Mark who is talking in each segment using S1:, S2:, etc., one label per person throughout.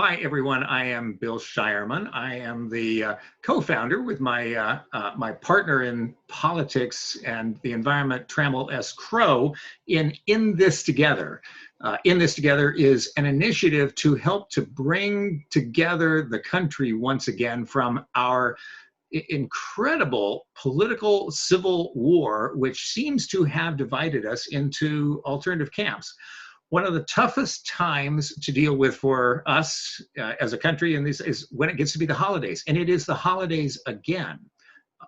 S1: Hi, everyone. I am Bill Shireman. I am the co-founder with my partner in politics and the environment, Trammell S. Crow, in This Together. In This Together is an initiative to help to bring together the country once again from our incredible political civil war, which seems to have divided us into alternative camps. One of the toughest times to deal with for us as a country in this is when it gets to be the holidays, and it is the holidays again,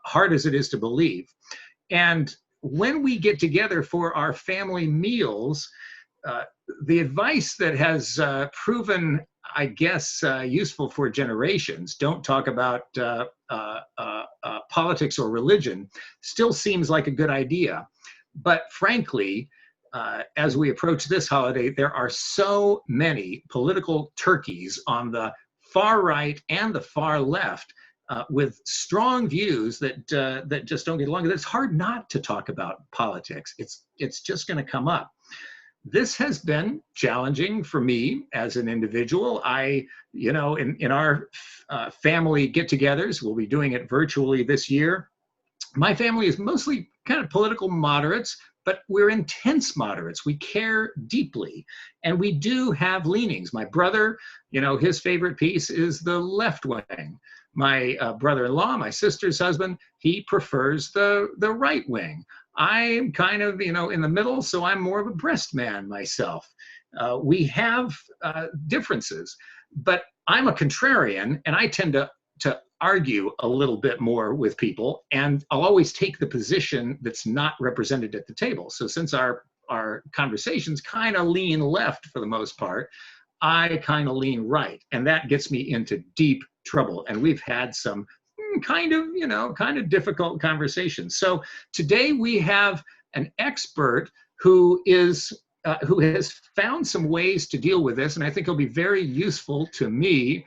S1: hard as it is to believe. And when we get together for our family meals, the advice that has proven, I guess, useful for generations, don't talk about politics or religion, still seems like a good idea. But frankly, as we approach this holiday, there are so many political turkeys on the far right and the far left with strong views that that just don't get along. It's hard not to talk about politics. It's just going to come up. This has been challenging for me as an individual. In our family get-togethers, we'll be doing it virtually this year. My family is mostly kind of political moderates, but we're intense moderates. We care deeply, and we do have leanings. My brother, his favorite piece is the left wing. My brother-in-law, my sister's husband, he prefers the right wing. I'm kind of, in the middle, so I'm more of a breast man myself. We have differences, but I'm a contrarian, and I tend to argue a little bit more with people, and I'll always take the position that's not represented at the table. So since our conversations kind of lean left for the most part, I kind of lean right, and that gets me into deep trouble. And we've had some kind of difficult conversations. So today we have an expert who has found some ways to deal with this, and I think it'll be very useful to me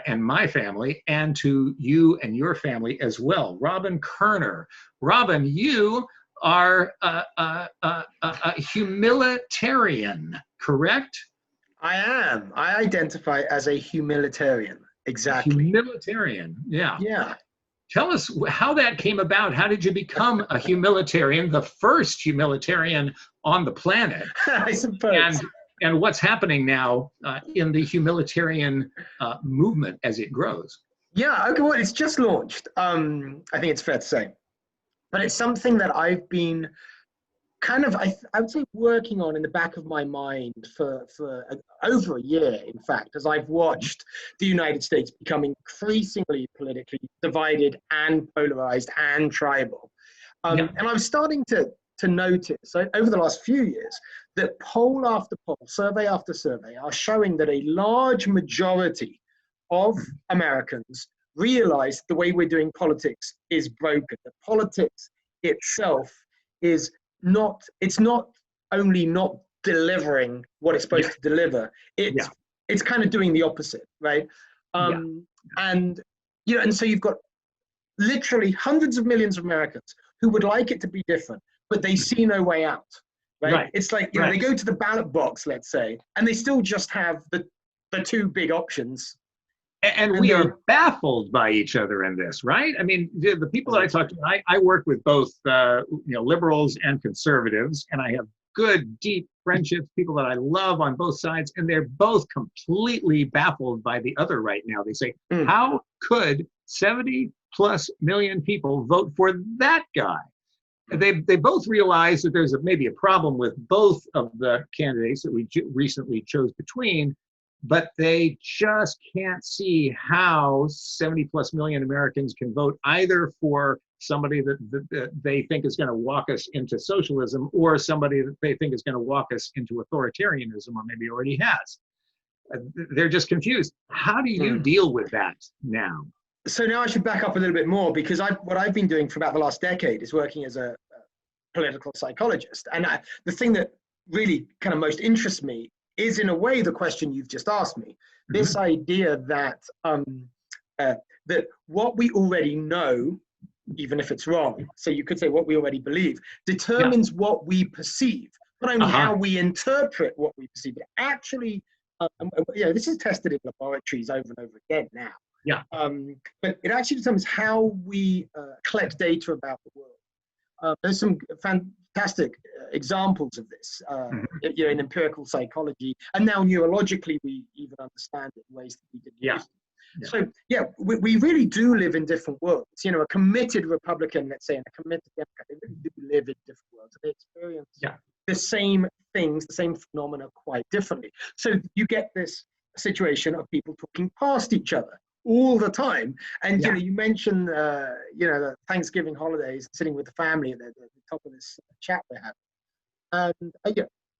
S1: and my family, and to you and your family as well. Robin Koerner. Robin, you are a humilitarian, correct?
S2: I am. I identify as a humanitarian. Exactly.
S1: Humanitarian, yeah.
S2: Yeah.
S1: Tell us how that came about. How did you become a humanitarian, the first humanitarian on the planet?
S2: I suppose.
S1: And what's happening now in the humanitarian movement as it grows?
S2: Yeah, okay, well, it's just launched. I think it's fair to say. But it's something that I've been kind of, I would say, working on in the back of my mind for over a year, in fact, as I've watched the United States become increasingly politically divided and polarized and tribal. And I was starting to notice over the last few years that poll after poll, survey after survey are showing that a large majority of Americans realize the way we're doing politics is broken. That politics itself is it's not only not delivering what it's supposed to deliver, it's kind of doing the opposite, right? And so you've got literally hundreds of millions of Americans who would like it to be different, but they see no way out, right? It's like, they go to the ballot box, let's say, and they still just have the two big options.
S1: And we are baffled by each other in this, right? I mean, the people that I talk to, I work with both, liberals and conservatives, and I have good, deep friendships, people that I love on both sides, and they're both completely baffled by the other right now. They say, how could 70+ million people vote for that guy? They both realize that there's maybe a problem with both of the candidates that we recently chose between, but they just can't see how 70+ million Americans can vote either for somebody that they think is going to walk us into socialism, or somebody that they think is going to walk us into authoritarianism, or maybe already has. They're just confused. How do you deal with that now?
S2: So now I should back up a little bit more, because what I've been doing for about the last decade is working as a political psychologist. And the thing that really kind of most interests me is, in a way, the question you've just asked me. This idea that that what we already know, even if it's wrong, so you could say what we already believe, determines what we perceive. Not only how we interpret what we perceive, but actually This is tested in laboratories over and over again now.
S1: Yeah.
S2: But it actually determines how we collect data about the world. There's some fantastic examples of this, in empirical psychology, and now neurologically we even understand it in ways that we didn't used to.
S1: Yeah.
S2: So we really do live in different worlds. A committed Republican, let's say, and a committed Democrat, they really do live in different worlds, and they experience the same things, the same phenomena quite differently. So you get this situation of people talking past each other all the time. And you mentioned the Thanksgiving holidays, sitting with the family at the top of this chat we're having.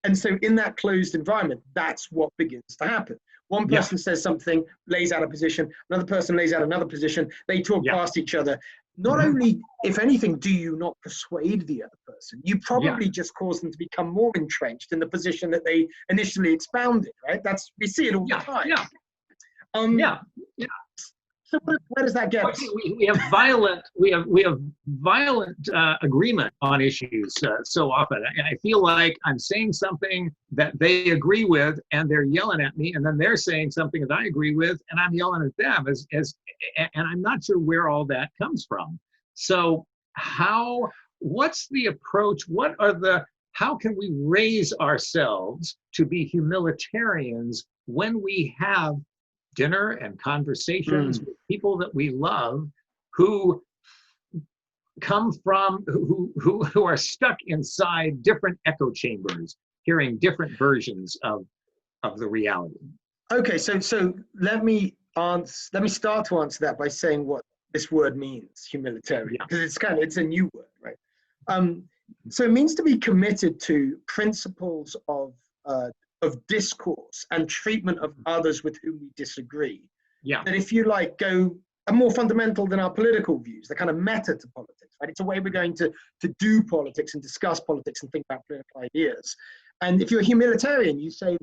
S2: And so in that closed environment, that's what begins to happen. One person says something, lays out a position, another person lays out another position, they talk past each other. Not only, if anything, do you not persuade the other person, you probably just cause them to become more entrenched in the position that they initially expounded, right? We see it all the time. So where does that get us?
S1: We have violent agreement on issues so often. And I feel like I'm saying something that they agree with, and they're yelling at me, and then they're saying something that I agree with, and I'm yelling at them. And I'm not sure where all that comes from. So what's the approach? How can we raise ourselves to be humanitarians when we have dinner and conversations with people that we love, who come from, who are stuck inside different echo chambers, hearing different versions of the reality? Okay,
S2: so let me start to answer that by saying what this word means, humanitarian, because it's a new word, right? So it means to be committed to principles of discourse and treatment of others with whom we disagree. That, if you like, are more fundamental than our political views. They're kind of meta to politics, right? It's a way we're going to do politics and discuss politics and think about political ideas. And if you're a humanitarian, you say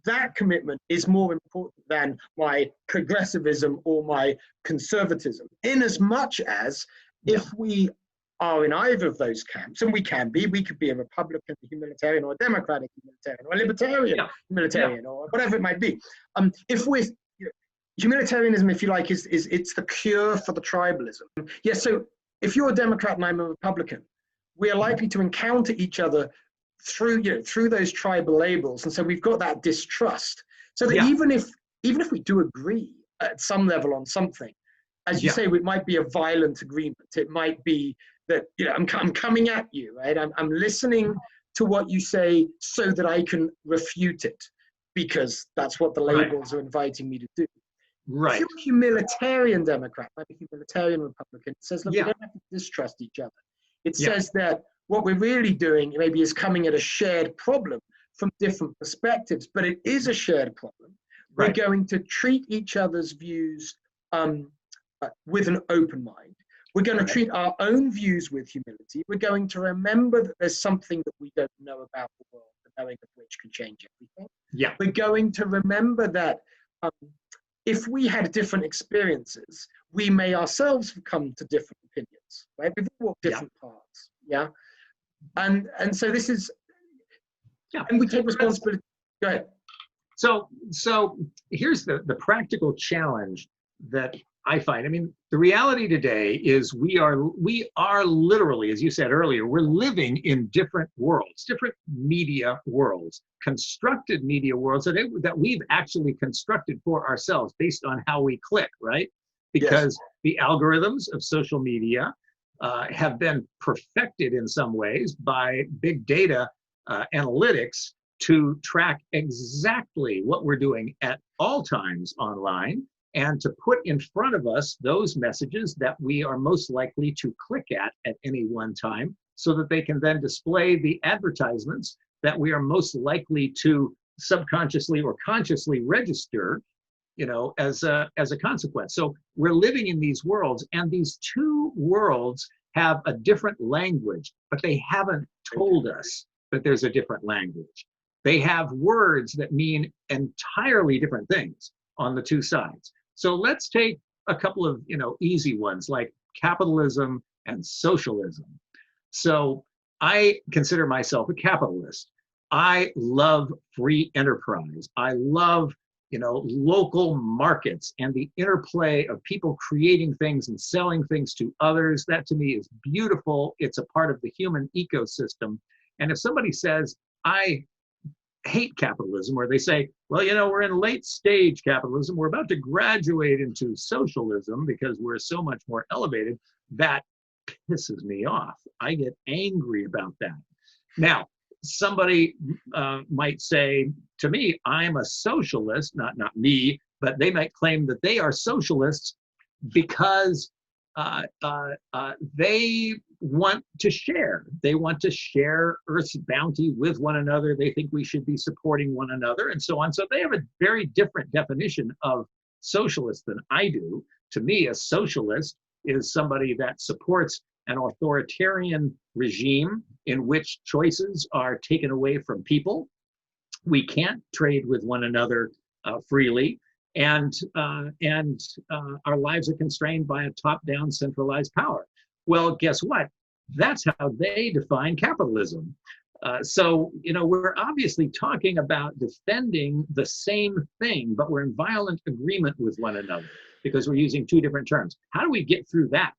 S2: that commitment is more important than my progressivism or my conservatism, in as much as if we are in either of those camps, and we could be a Republican humanitarian, or a Democratic humanitarian, or a Libertarian humanitarian, or whatever it might be. Humanitarianism, if you like, is it's the cure for the tribalism. So if you're a Democrat and I'm a Republican, we are likely to encounter each other through those tribal labels, and so we've got that distrust. So that even if we do agree at some level on something, as you say, it might be a violent agreement. It might be that I'm coming at you, right? I'm listening to what you say so that I can refute it, because that's what the labels are inviting me to do. If you're a humanitarian Democrat, like a humanitarian Republican, it says, look, we don't have to distrust each other. It says that what we're really doing maybe is coming at a shared problem from different perspectives, but it is a shared problem. We're going to treat each other's views with an open mind. We're going to treat our own views with humility. We're going to remember that there's something that we don't know about the world, the knowing of which can change everything. We're going to remember that if we had different experiences, we may ourselves come to different opinions, right? We've all walked different paths, and so this is, and we take responsibility. Go ahead.
S1: So here's the practical challenge that I find. I mean, the reality today is we are literally, as you said earlier, we're living in different worlds, different media worlds, constructed media worlds that we've actually constructed for ourselves based on how we click, right? Because the algorithms of social media have been perfected in some ways by big data analytics to track exactly what we're doing at all times online, and to put in front of us those messages that we are most likely to click at any one time, so that they can then display the advertisements that we are most likely to subconsciously or consciously register, as a consequence. So we're living in these worlds, and these two worlds have a different language, but they haven't told us that there's a different language. They have words that mean entirely different things on the two sides. So let's take a couple of easy ones, like capitalism and socialism. So I consider myself a capitalist. I love free enterprise. I love, local markets and the interplay of people creating things and selling things to others. That to me is beautiful. It's a part of the human ecosystem. And if somebody says, I hate capitalism, or they say, well, we're in late stage capitalism, we're about to graduate into socialism because we're so much more elevated, that pisses me off. I get angry about that. Now, somebody might say to me, I'm a socialist, not me, but they might claim that they are socialists because they want to share. They want to share Earth's bounty with one another. They think we should be supporting one another and so on. So they have a very different definition of socialist than I do. To me, a socialist is somebody that supports an authoritarian regime in which choices are taken away from people. We can't trade with one another freely, and our lives are constrained by a top-down centralized power. Well, guess what? That's how they define capitalism. So, we're obviously talking about defending the same thing, but we're in violent agreement with one another because we're using two different terms. How do we get through that?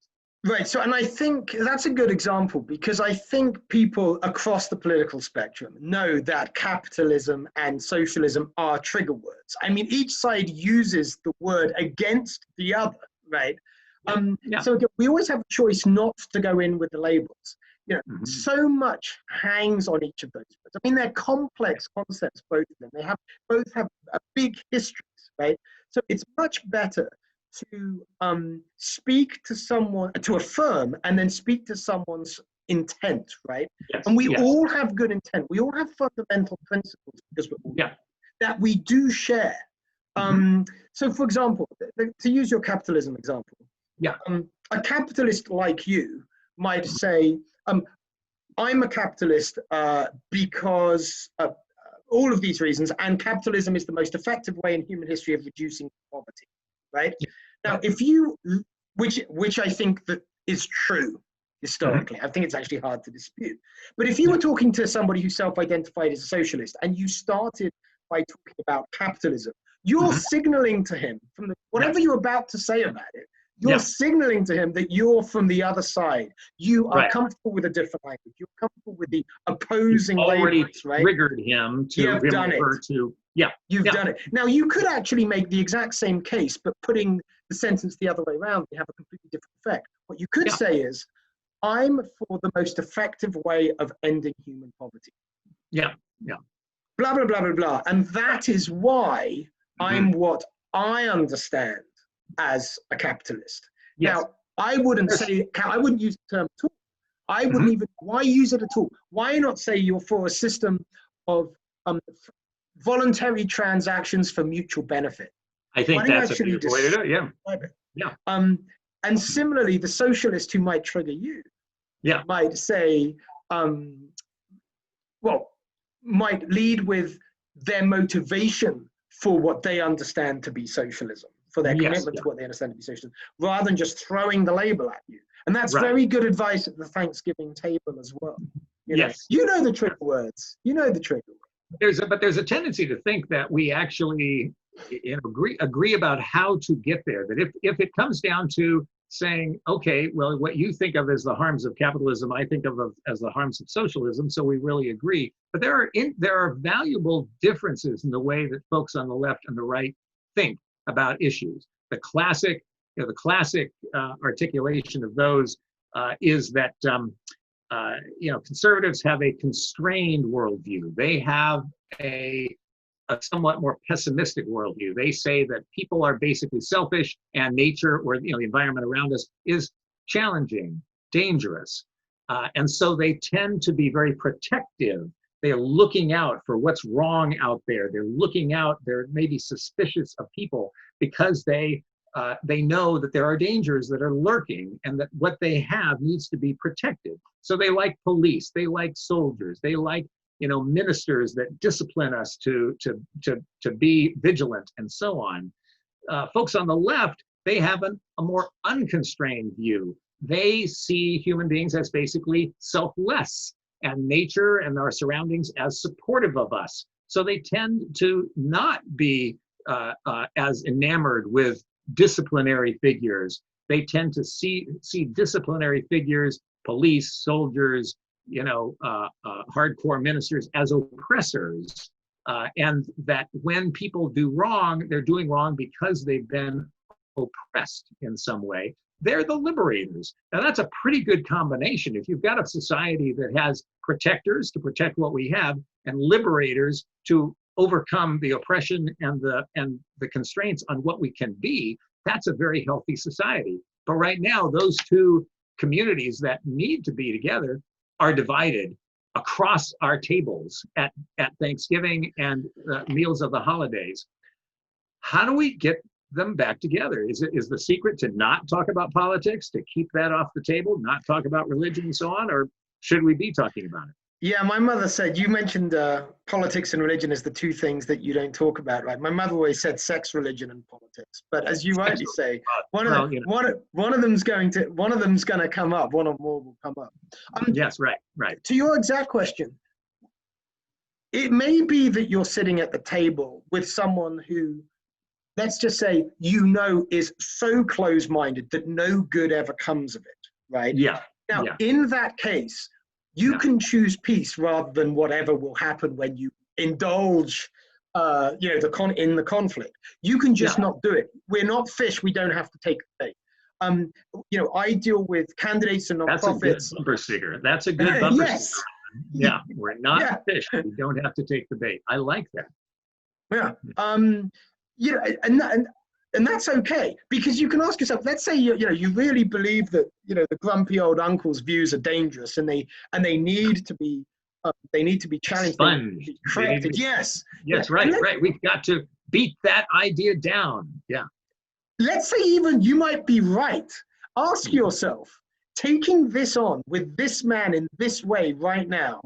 S2: Right. So, and I think that's a good example, because I think people across the political spectrum know that capitalism and socialism are trigger words. I mean, each side uses the word against the other, right? So we always have a choice not to go in with the labels. So much hangs on each of those words. I mean, they're complex concepts, both of them. They both have a big histories, right? So it's much better to speak to someone, to affirm, and then speak to someone's intent, right?
S1: Yes,
S2: and we all have good intent. We all have fundamental principles, because we're all that we do share. So, for example, to use your capitalism example, a capitalist like you might say, I'm a capitalist because of all of these reasons, and capitalism is the most effective way in human history of reducing poverty, right? Now, if you, which I think that is true historically, I think it's actually hard to dispute. But if you were talking to somebody who self-identified as a socialist, and you started by talking about capitalism, you're signaling to him from whatever you're about to say about it, you're signaling to him that you're from the other side. You are comfortable with a different language. You're comfortable with the opposing labels, right?
S1: Triggered him to
S2: You've done it. You've done it. Now, you could actually make the exact same case, but putting the sentence the other way around, you have a completely different effect. What you could say is, I'm for the most effective way of ending human poverty. Blah, blah, blah, blah, blah. And that is why I'm what I understand as a capitalist. Now, I wouldn't say, I wouldn't use the term at all. I wouldn't even, why use it at all? Why not say you're for a system of voluntary transactions for mutual benefit?
S1: I think that's a beautiful way to do it,
S2: and similarly, the socialist who might trigger you might say, might lead with their motivation for what they understand to be socialism, for their commitment to what they understand to be socialism, rather than just throwing the label at you. And that's very good advice at the Thanksgiving table as well. You know the trigger words. You know the trigger words.
S1: But there's a tendency to think that we actually agree about how to get there. That if it comes down to saying, okay, well, what you think of as the harms of capitalism, I think of as the harms of socialism, so we really agree. But there are valuable differences in the way that folks on the left and the right think about issues. The classic articulation of those is that conservatives have a constrained worldview. They have a somewhat more pessimistic worldview. They say that people are basically selfish, and nature, or the environment around us, is challenging, dangerous, and so they tend to be very protective. They're looking out for what's wrong out there. They're looking out. They're maybe suspicious of people because they know that there are dangers that are lurking, and that what they have needs to be protected. So they like police. They like soldiers. They like ministers that discipline us to be vigilant, and so on. Folks on the left, they have a more unconstrained view. They see human beings as basically selfless, and nature and our surroundings as supportive of us. So they tend to not be as enamored with disciplinary figures. They tend to see disciplinary figures, police, soldiers, hardcore ministers, as oppressors. And that when people do wrong, they're doing wrong because they've been oppressed in some way. They're the liberators. Now that's a pretty good combination. If you've got a society that has protectors to protect what we have and liberators to overcome the oppression and the constraints on what we can be, that's a very healthy society. But right now, those two communities that need to be together are divided across our tables at Thanksgiving and meals of the holidays. How do we get them back together? Is the secret to not talk about politics, to keep that off the table, not talk about religion and so on, or should we be talking about it?
S2: Yeah, my mother said, you mentioned politics and religion as the two things that you don't talk about, right? My mother always said sex, religion, and politics. But as you rightly say, one of them's going to come up. One or more will come up.
S1: Yes, right.
S2: To your exact question, it may be that you're sitting at the table with someone who, let's just say, is so closed-minded that no good ever comes of it, right?
S1: Yeah.
S2: Now, in that case, you can choose peace rather than whatever will happen when you indulge, in the conflict. You can just not do it. We're not fish. We don't have to take the bait. I deal with candidates and nonprofits.
S1: That's a good bumper sticker. That's a good bumper
S2: yes.
S1: sticker. Yeah, we're not fish. We don't have to take the bait. I like that.
S2: Yeah. And that's okay, because you can ask yourself, let's say you really believe that the grumpy old uncle's views are dangerous and they need to be challenged, be corrected. Yes,
S1: right. We've got to beat that idea down. Yeah.
S2: Let's say even you might be right. Ask yourself, taking this on with this man in this way right now,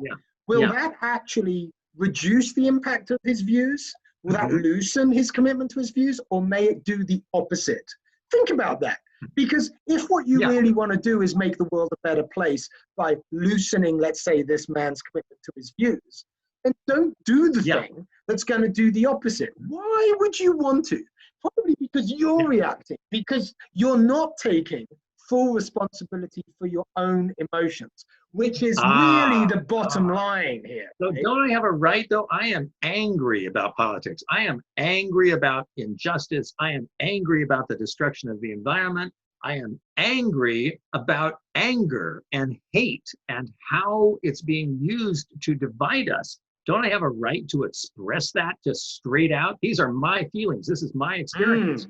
S2: will that actually reduce the impact of his views? Will that loosen his commitment to his views, or may it do the opposite? Think about that. Because if what you really want to do is make the world a better place by loosening, let's say, this man's commitment to his views, then don't do the thing that's going to do the opposite. Why would you want to? Probably because you're reacting, because you're not taking full responsibility for your own emotions, which is really the bottom line here.
S1: So don't I have a right, though? I am angry about politics. I am angry about injustice. I am angry about the destruction of the environment. I am angry about anger and hate and how it's being used to divide us. Don't I have a right to express that just straight out? These are my feelings. This is my experience.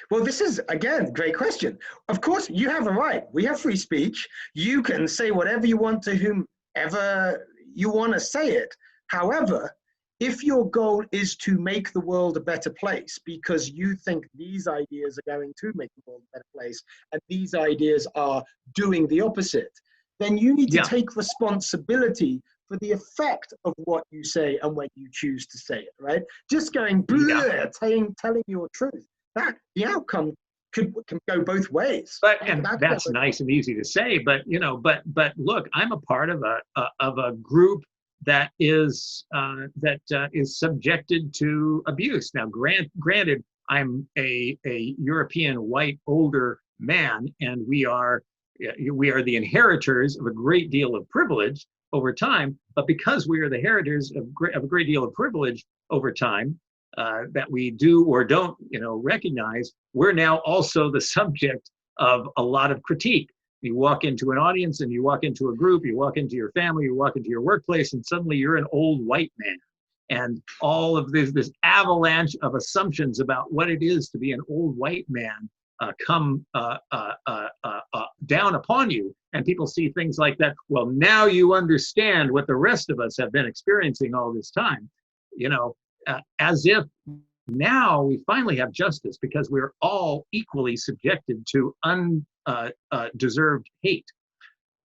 S2: Well, this is, again, a great question. Of course, you have a right. We have free speech. You can say whatever you want to whomever you want to say it. However, if your goal is to make the world a better place because you think these ideas are going to make the world a better place and these ideas are doing the opposite, then you need to take responsibility for the effect of what you say and when you choose to say it, right? Just going, telling your truth. That the outcome can go both ways.
S1: But and that's nice and easy to say. But but look, I'm a part of a group that is subjected to abuse. Now, granted, I'm a European white older man, and we are the inheritors of a great deal of privilege over time. But because we are the inheritors of a great deal of privilege over time, that we do or don't, recognize, we're now also the subject of a lot of critique. You walk into an audience and you walk into a group, you walk into your family, you walk into your workplace, and suddenly you're an old white man. And all of this avalanche of assumptions about what it is to be an old white man come down upon you. And people see things like that. Well, now you understand what the rest of us have been experiencing all this time. As if now we finally have justice because we're all equally subjected to undeserved hate.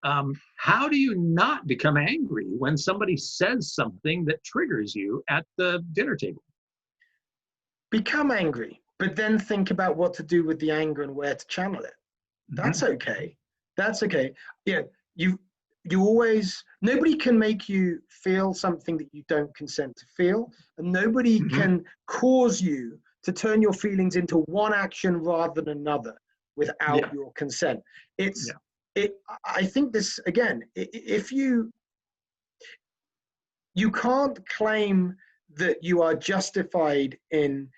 S1: How do you not become angry when somebody says something that triggers you at the dinner table?
S2: Become angry, but then think about what to do with the anger and where to channel it. That's okay. That's okay. nobody can make you feel something that you don't consent to feel, and nobody can cause you to turn your feelings into one action rather than another without your consent. I think this, again, if you can't claim that you are justified in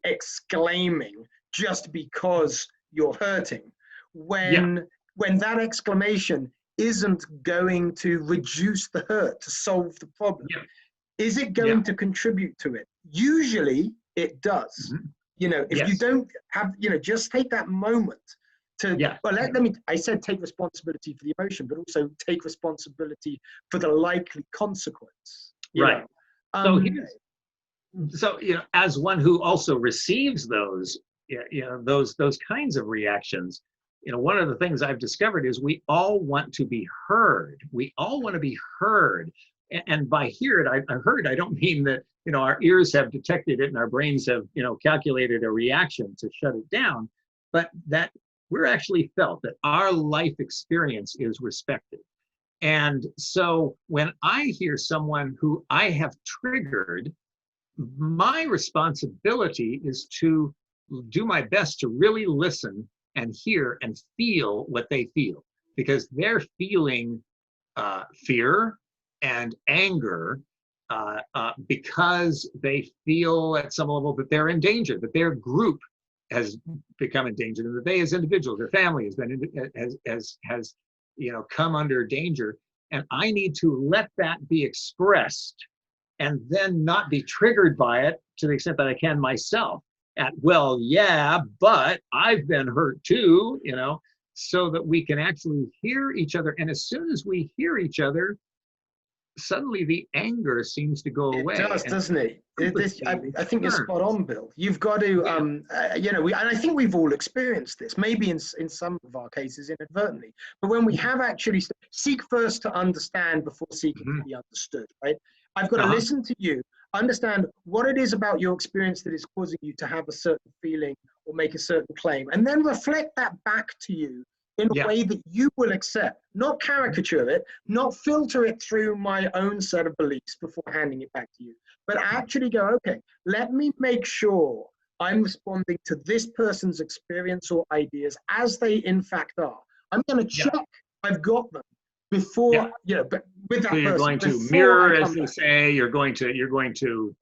S2: exclaiming just because you're hurting, when that exclamation isn't going to reduce the hurt, to solve the problem. Is it going to contribute to it? Usually it does. You know, if you don't have, you know, just take that moment to, well, I said take responsibility for the emotion, but also take responsibility for the likely consequence.
S1: Right. So, you know, as one who also receives those, those kinds of reactions, you know, one of the things I've discovered is we all want to be heard. We all want to be heard. And by heard, I don't mean that, you know, our ears have detected it and our brains have, you know, calculated a reaction to shut it down, but that we're actually felt, that our life experience is respected. And so when I hear someone who I have triggered, my responsibility is to do my best to really listen and hear and feel what they feel, because they're feeling fear and anger because they feel at some level that they're in danger, that their group has become endangered, and that they as individuals, their family has been has you know, come under danger. And I need to let that be expressed and then not be triggered by it to the extent that I can myself at, well, yeah, but I've been hurt too, you know, so that we can actually hear each other. And as soon as we hear each other, suddenly the anger seems to go away.
S2: It does, doesn't it? I think you're spot on, Bill. You've got to, you know, and I think we've all experienced this, maybe in some of our cases inadvertently, but when we have actually seek first to understand before seeking to be understood, right? I've got to listen to you, understand what it is about your experience that is causing you to have a certain feeling or make a certain claim, and then reflect that back to you in a way that you will accept, not caricature it, not filter it through my own set of beliefs before handing it back to you, but actually go, okay, let me make sure I'm responding to this person's experience or ideas as they in fact are. I'm going to check I've got them before, you know, but with that
S1: so you're
S2: person,
S1: going to mirror, as they say, you're going to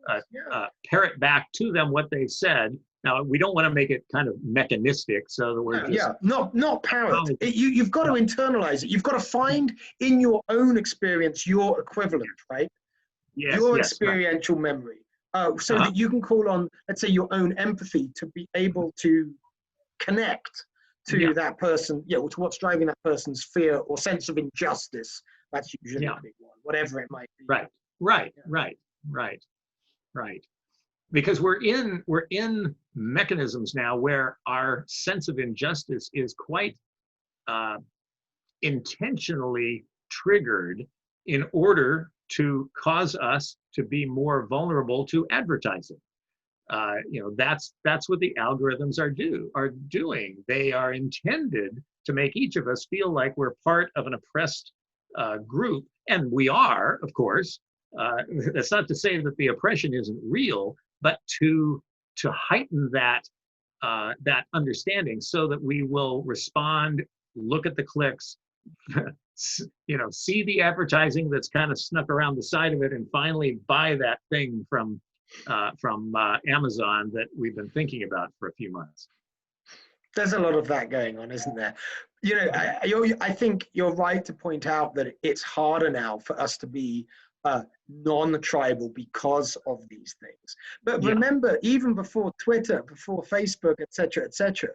S1: parrot back to them what they said. Now, we don't want to make it kind of mechanistic, so that we're
S2: not parrot. You've got to internalize it. You've got to find in your own experience your equivalent, right? Your experiential memory, so that you can call on, let's say, your own empathy to be able to connect to that person, you know, to what's driving that person's fear or sense of injustice. That's usually a big one, whatever it might be.
S1: Right. Because we're in mechanisms now where our sense of injustice is quite intentionally triggered in order to cause us to be more vulnerable to advertising. You know, that's what the algorithms are doing. They are intended to make each of us feel like we're part of an oppressed group, and we are, of course. That's not to say that the oppression isn't real, but to heighten that that understanding so that we will respond, look at the clicks, you know, see the advertising that's kind of snuck around the side of it, and finally buy that thing from Amazon that we've been thinking about for a few months.
S2: There's a lot of that going on, isn't there? You know, I think you're right to point out that it's harder now for us to be non-tribal because of these things. But remember, even before Twitter, before Facebook, etc.,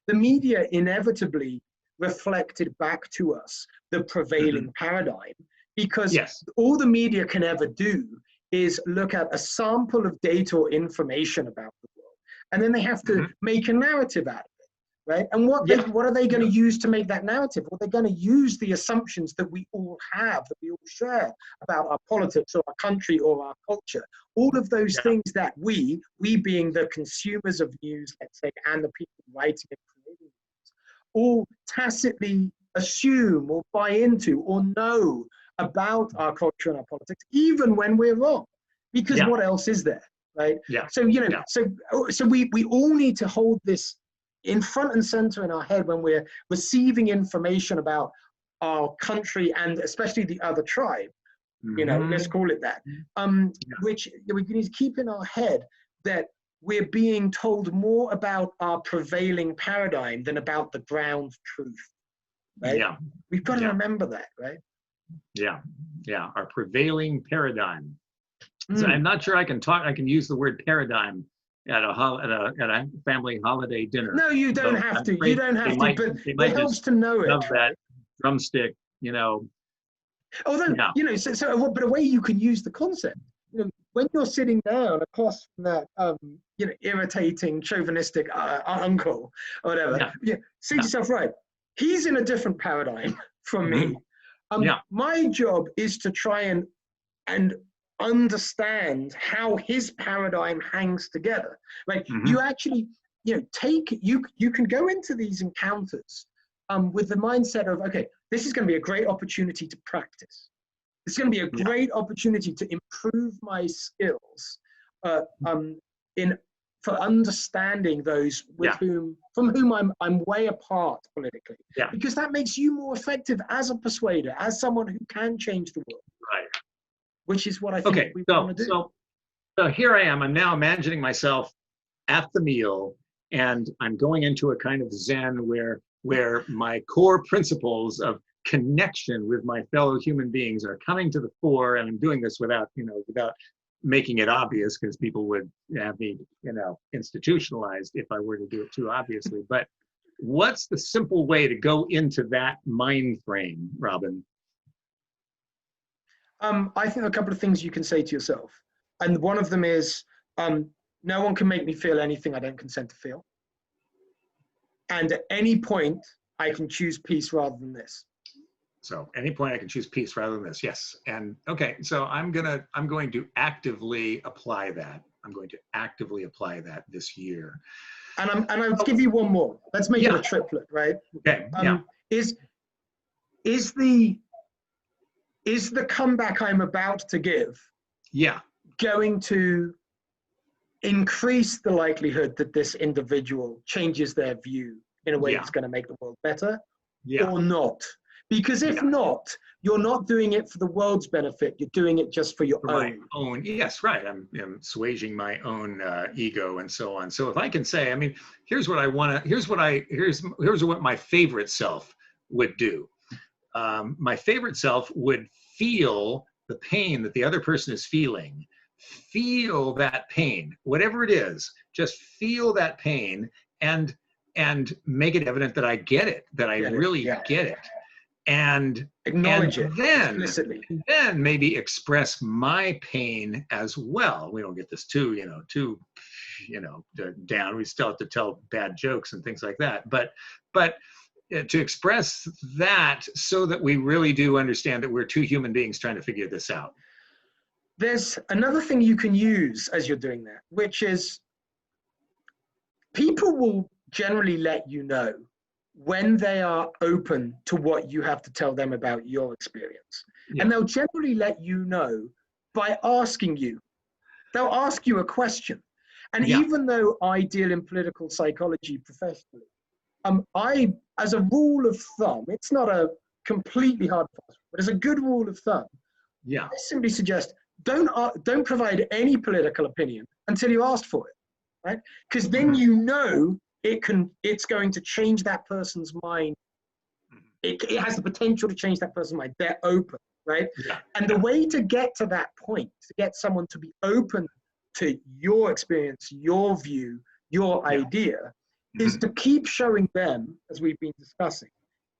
S2: the media inevitably reflected back to us the prevailing paradigm, because all the media can ever do is look at a sample of data or information about the world, and then they have to make a narrative out of it, right? And what are they going to use to make that narrative? Well, they're going to use the assumptions that we all have, that we all share about our politics or our country or our culture. All of those things that we being the consumers of news, let's say, and the people writing and creating news, all tacitly assume or buy into or know about our culture and our politics, even when we're wrong, because
S1: Yeah.
S2: what else is there, right?
S1: Yeah.
S2: So, you know,
S1: Yeah.
S2: so we all need to hold this in front and center in our head when we're receiving information about our country and especially the other tribe, you know, let's call it that, which we need to keep in our head that we're being told more about our prevailing paradigm than about the ground truth, right?
S1: Yeah.
S2: We've got to
S1: Yeah.
S2: remember that, right?
S1: Yeah. Yeah. Our prevailing paradigm. So I'm not sure I can use the word paradigm at a family holiday dinner.
S2: No, you don't
S1: So
S2: have
S1: I'm
S2: to. You
S1: afraid
S2: don't have
S1: they
S2: to,
S1: might
S2: but it helps
S1: just
S2: to know it,
S1: shove that
S2: right?
S1: drumstick, you know.
S2: Although,
S1: Yeah.
S2: you know, but a way you can use the concept, you know, when you're sitting down across from that, you know, irritating, chauvinistic uncle or whatever, say to yourself, right, he's in a different paradigm from me. My job is to try and understand how his paradigm hangs together. Like you actually, you know, you can go into these encounters with the mindset of, okay, this is going to be a great opportunity to practice. It's going to be a great opportunity to improve my skills for understanding those from whom I'm way apart politically.
S1: Yeah.
S2: Because that makes you more effective as a persuader, as someone who can change the world.
S1: Right.
S2: Which is what I think we want to do.
S1: So here I am. I'm now imagining myself at the meal, and I'm going into a kind of Zen where my core principles of connection with my fellow human beings are coming to the fore, and I'm doing this without making it obvious, because people would have me, you know, institutionalized if I were to do it too obviously. But what's the simple way to go into that mind frame, Robin?
S2: I think a couple of things you can say to yourself, and one of them is, no one can make me feel anything I don't consent to feel. And at any point, I can choose peace rather than this.
S1: So any point I can choose peace rather than this. Yes. And okay, so I'm going to actively apply that. I'm going to actively apply that this year.
S2: And I'll give you one more. Let's make it a triplet, right?
S1: Okay.
S2: Is the comeback I'm about to give going to increase the likelihood that this individual changes their view in a way that's going to make the world better or not? Because if not, you're not doing it for the world's benefit. You're doing it just for your own.
S1: Yes, right. I'm assuaging my own ego and so on. So if I can say, I mean, here's what I want to, here's what my favorite self would do. My favorite self would feel the pain that the other person is feeling. Feel that pain, whatever it is, just feel that pain and make it evident that I get it, that I really get it. And
S2: acknowledge it
S1: explicitly. Then maybe express my pain as well. We don't get this too down. We still have to tell bad jokes and things like that. But to express that so that we really do understand that we're two human beings trying to figure this out.
S2: There's another thing you can use as you're doing that, which is people will generally let you know when they are open to what you have to tell them about your experience. And they'll generally let you know by asking you. They'll ask you a question. And even though I deal in political psychology professionally, I, as a rule of thumb, it's not a completely hard fast, but as a good rule of thumb, I simply suggest don't provide any political opinion until you ask for it, right? Because then you know it's going to change that person's mind. It has the potential to change that person's mind. They're open, right? And the way to get to that point, to get someone to be open to your experience, your view, your idea, is to keep showing them, as we've been discussing,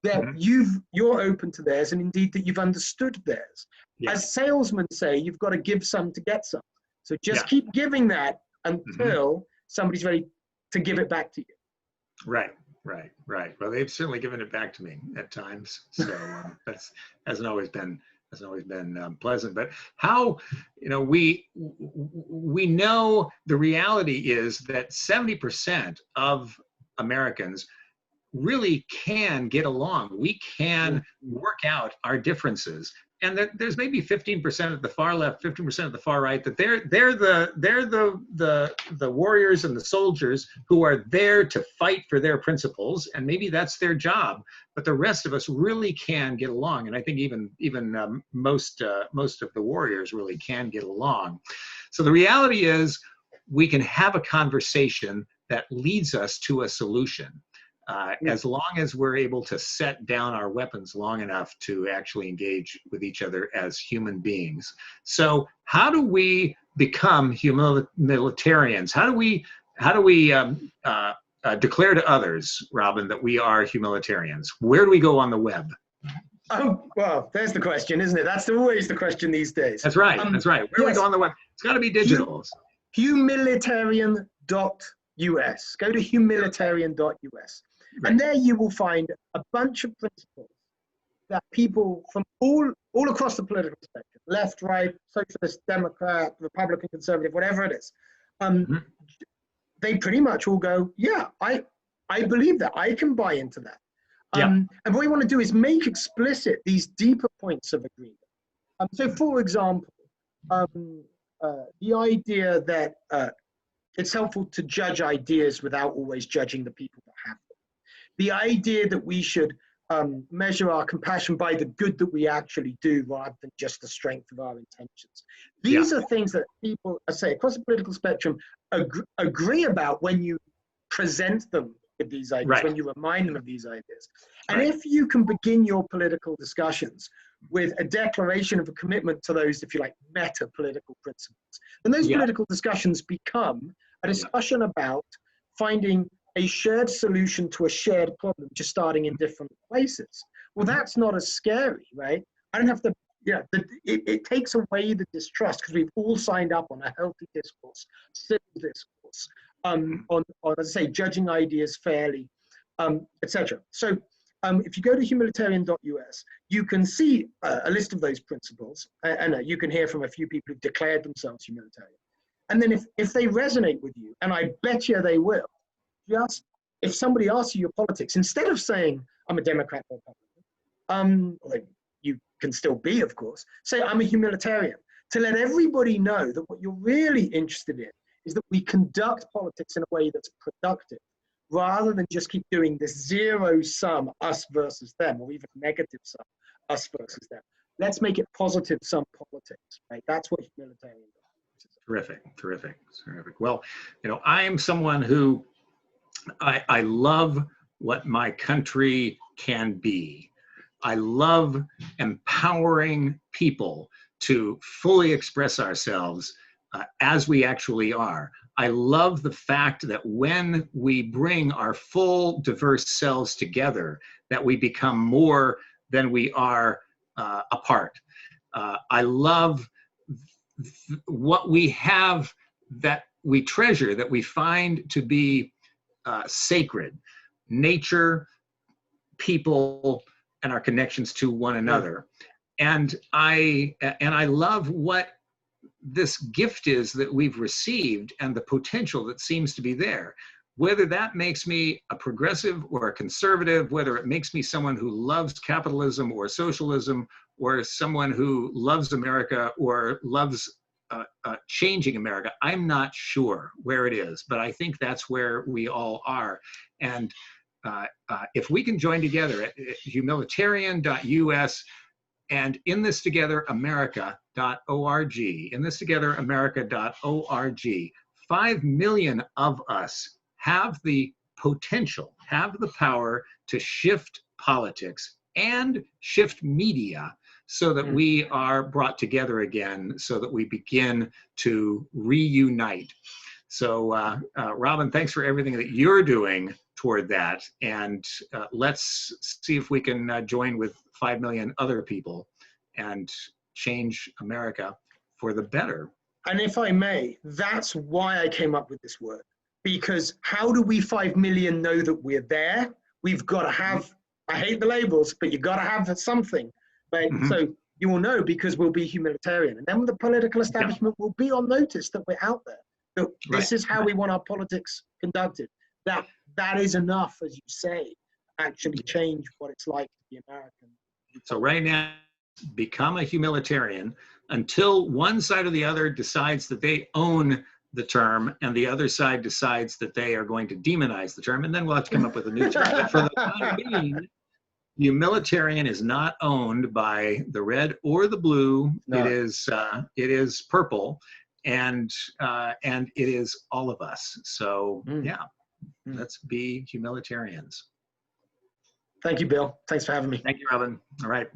S2: that you're open to theirs, and indeed that you've understood theirs. As salesmen say, you've got to give some to get some. So just keep giving that until somebody's ready to give it back to you.
S1: Right. Well, they've certainly given it back to me at times. So that's hasn't always been pleasant. But how, we know the reality is that 70% of Americans really can get along. We can work out our differences. And there's maybe 15% at the far left, 15% at the far right, that they're the warriors and the soldiers who are there to fight for their principles, and maybe that's their job. But the rest of us really can get along, and I think even most of the warriors really can get along. So the reality is, we can have a conversation that leads us to a solution. As long as we're able to set down our weapons long enough to actually engage with each other as human beings. So how do we become humanitarians? How do we declare to others, Robin, that we are humanitarians? Where do we go on the web?
S2: Oh, well, there's the question, isn't it? That's always the question these days.
S1: That's right. That's right. Where do we go on the web? It's got to be digital.
S2: Humilitarian.us. Go to humilitarian.us. Right. And there you will find a bunch of principles that people from all across the political spectrum, left, right, socialist, Democrat, Republican, conservative, whatever it is, they pretty much all go, yeah, I believe that. I can buy into that. And what we want to do is make explicit these deeper points of agreement. So, for example, the idea that it's helpful to judge ideas without always judging the people that have them. The idea that we should measure our compassion by the good that we actually do rather than just the strength of our intentions. These are things that people, I say, across the political spectrum agree about when you present them with these ideas, when you remind them of these ideas. And if you can begin your political discussions with a declaration of a commitment to those, if you like, meta-political principles, then those political discussions become a discussion about finding a shared solution to a shared problem, just starting in different places. Well, that's not as scary, right? I don't have to, it takes away the distrust because we've all signed up on a healthy discourse, civil discourse, on as I say, judging ideas fairly, etc. So if you go to humilitarian.us, you can see a list of those principles, and you can hear from a few people who've declared themselves humanitarian. And then if they resonate with you, and I bet you they will, just if somebody asks you your politics, instead of saying, I'm a Democrat or Republican, you can still be, of course, say, I'm a humanitarian, to let everybody know that what you're really interested in is that we conduct politics in a way that's productive, rather than just keep doing this zero sum, us versus them, or even negative sum, us versus them. Let's make it positive sum politics, right? That's what humanitarian does.
S1: Terrific, terrific, terrific. Well, I am someone who, I love what my country can be. I love empowering people to fully express ourselves as we actually are. I love the fact that when we bring our full, diverse selves together, that we become more than we are apart. I love what we have that we treasure, that we find to be sacred: nature, people, and our connections to one another. And I love what this gift is that we've received and the potential that seems to be there. Whether that makes me a progressive or a conservative, whether it makes me someone who loves capitalism or socialism, or someone who loves America or loves changing America, I'm not sure where it is, but I think that's where we all are. And if we can join together at humilitarian.us and inthistogetherAmerica.org, inthistogetherAmerica.org, 5 million of us have the potential, have the power to shift politics and shift media so that we are brought together again, so that we begin to reunite. So Robin, thanks for everything that you're doing toward that. And let's see if we can join with 5 million other people and change America for the better.
S2: And if I may, that's why I came up with this word. Because how do we 5 million know that we're there? We've got to have, I hate the labels, but you've got to have something. Right? So you will know because we'll be humanitarian. And then the political establishment will be on notice that we're out there. That this is how we want our politics conducted. That is enough, as you say. actually change what it's like to be American.
S1: So right now, become a humanitarian until one side or the other decides that they own the term and the other side decides that they are going to demonize the term, and then we'll have to come up with a new term. But for the time being, humanitarian is not owned by the red or the blue.
S2: No.
S1: It is purple, and it is all of us. So yeah, let's be humanitarians.
S2: Thank you, Bill. Thanks for having me.
S1: Thank you, Robin. All right.